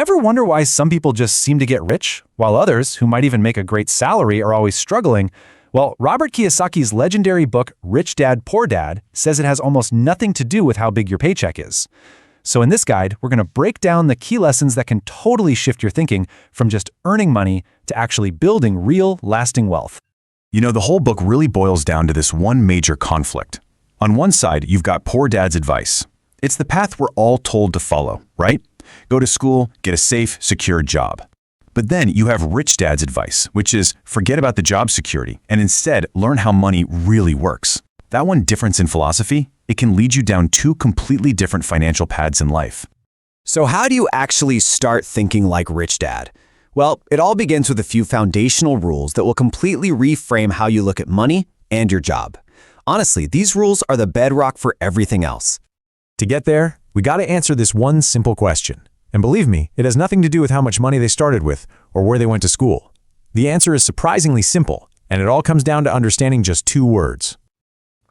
Ever wonder why some people just seem to get rich, while others, who might even make a great salary, are always struggling? Well, Robert Kiyosaki's legendary book, Rich Dad, Poor Dad, says it has almost nothing to do with how big your paycheck is. So in this guide, we're going to break down the key lessons that can totally shift your thinking from just earning money to actually building real, lasting wealth. You know, the whole book really boils down to this one major conflict. On one side, you've got poor dad's advice. It's the path we're all told to follow, right? Go to school, get a safe, secure job. But then you have rich dad's advice, which is forget about the job security and instead learn how money really works. That one difference in philosophy, it can lead you down two completely different financial paths in life. So how do you actually start thinking like Rich Dad? Well, it all begins with a few foundational rules that will completely reframe how you look at money and your job. Honestly, these rules are the bedrock for everything else. To get there, we got to answer this one simple question. And believe me, it has nothing to do with how much money they started with or where they went to school. The answer is surprisingly simple, and it all comes down to understanding just two words.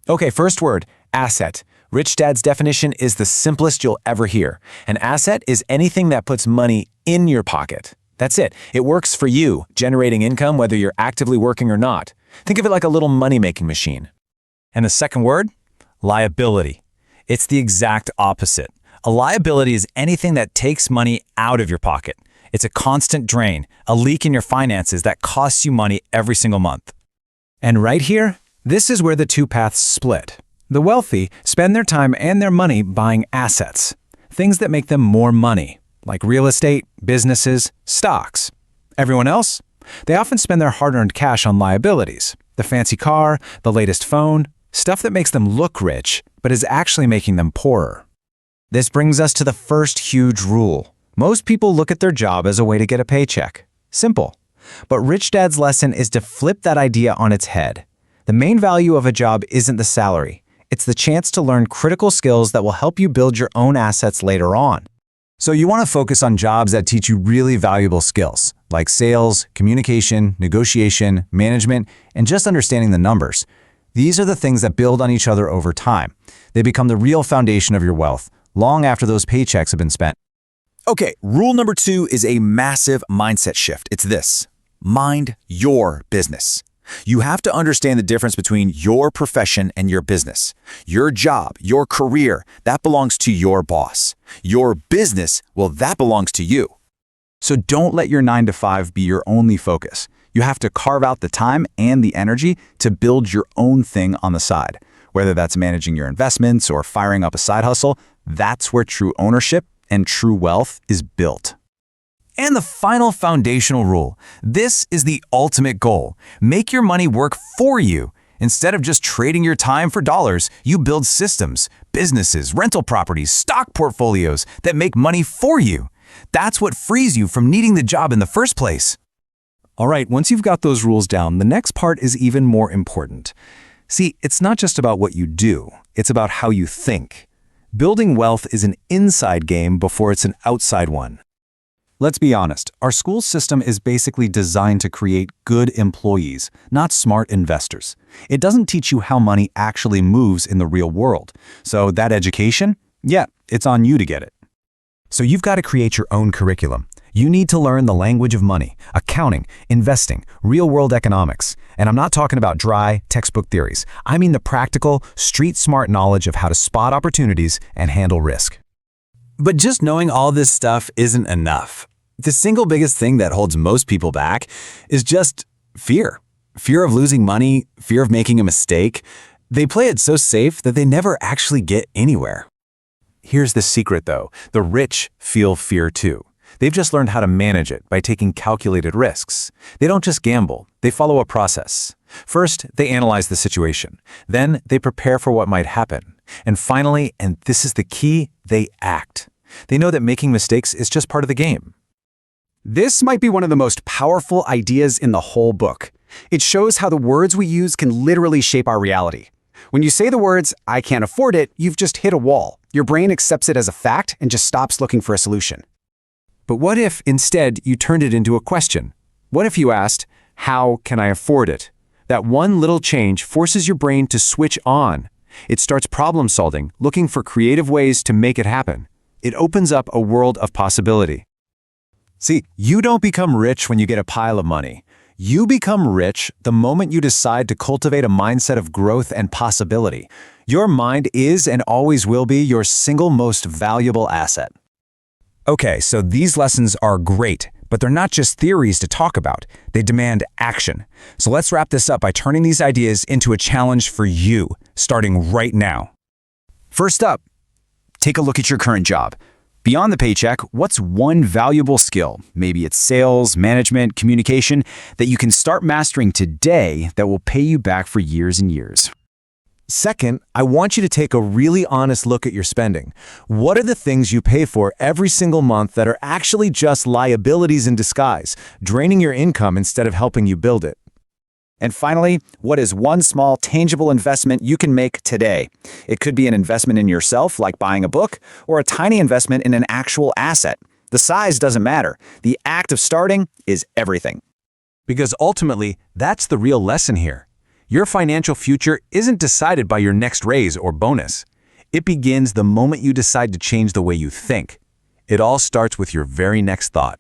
Okay, first word, asset. Rich Dad's definition is the simplest you'll ever hear. An asset is anything that puts money in your pocket. That's it. It works for you, generating income whether you're actively working or not. Think of it like a little money-making machine. And the second word? Liability. It's the exact opposite. A liability is anything that takes money out of your pocket. It's a constant drain, a leak in your finances that costs you money every single month. And right here, this is where the two paths split. The wealthy spend their time and their money buying assets, things that make them more money, like real estate, businesses, stocks. Everyone else? They often spend their hard-earned cash on liabilities, the fancy car, the latest phone, stuff that makes them look rich, but is actually making them poorer. This brings us to the first huge rule. Most people look at their job as a way to get a paycheck. Simple. But Rich Dad's lesson is to flip that idea on its head. The main value of a job isn't the salary. It's the chance to learn critical skills that will help you build your own assets later on. So you want to focus on jobs that teach you really valuable skills, like sales, communication, negotiation, management, and just understanding the numbers. These are the things that build on each other over time. They become the real foundation of your wealth, long after those paychecks have been spent. Okay, rule number 2 is a massive mindset shift. It's this: mind your business. You have to understand the difference between your profession and your business. Your job, your career, that belongs to your boss. Your business, well, that belongs to you. So don't let your 9 to 5 be your only focus. You have to carve out the time and the energy to build your own thing on the side. Whether that's managing your investments or firing up a side hustle, that's where true ownership and true wealth is built. And the final foundational rule. This is the ultimate goal. Make your money work for you. Instead of just trading your time for dollars, you build systems, businesses, rental properties, stock portfolios that make money for you. That's what frees you from needing the job in the first place. All right, once you've got those rules down, the next part is even more important. See, it's not just about what you do, it's about how you think. Building wealth is an inside game before it's an outside one. Let's be honest, our school system is basically designed to create good employees, not smart investors. It doesn't teach you how money actually moves in the real world. So that education? Yeah, it's on you to get it. So you've got to create your own curriculum. You need to learn the language of money, accounting, investing, real-world economics. And I'm not talking about dry, textbook theories. I mean the practical, street-smart knowledge of how to spot opportunities and handle risk. But just knowing all this stuff isn't enough. The single biggest thing that holds most people back is just fear. Fear of losing money, fear of making a mistake. They play it so safe that they never actually get anywhere. Here's the secret though. The rich feel fear too. They've just learned how to manage it by taking calculated risks. They don't just gamble, they follow a process. First, they analyze the situation. Then, they prepare for what might happen. And finally, and this is the key, they act. They know that making mistakes is just part of the game. This might be one of the most powerful ideas in the whole book. It shows how the words we use can literally shape our reality. When you say the words, "I can't afford it," you've just hit a wall. Your brain accepts it as a fact and just stops looking for a solution. But what if, instead, you turned it into a question? What if you asked, "How can I afford it?" That one little change forces your brain to switch on. It starts problem solving, looking for creative ways to make it happen. It opens up a world of possibility. See, you don't become rich when you get a pile of money. You become rich the moment you decide to cultivate a mindset of growth and possibility. Your mind is and always will be your single most valuable asset. Okay, so these lessons are great, but they're not just theories to talk about. They demand action. So let's wrap this up by turning these ideas into a challenge for you, starting right now. First up, take a look at your current job. Beyond the paycheck, what's one valuable skill, maybe it's sales, management, communication, that you can start mastering today that will pay you back for years and years? Second, I want you to take a really honest look at your spending. What are the things you pay for every single month that are actually just liabilities in disguise, draining your income instead of helping you build it? And finally, what is one small, tangible investment you can make today? It could be an investment in yourself, like buying a book, or a tiny investment in an actual asset. The size doesn't matter. The act of starting is everything. Because ultimately, that's the real lesson here. Your financial future isn't decided by your next raise or bonus. It begins the moment you decide to change the way you think. It all starts with your very next thought.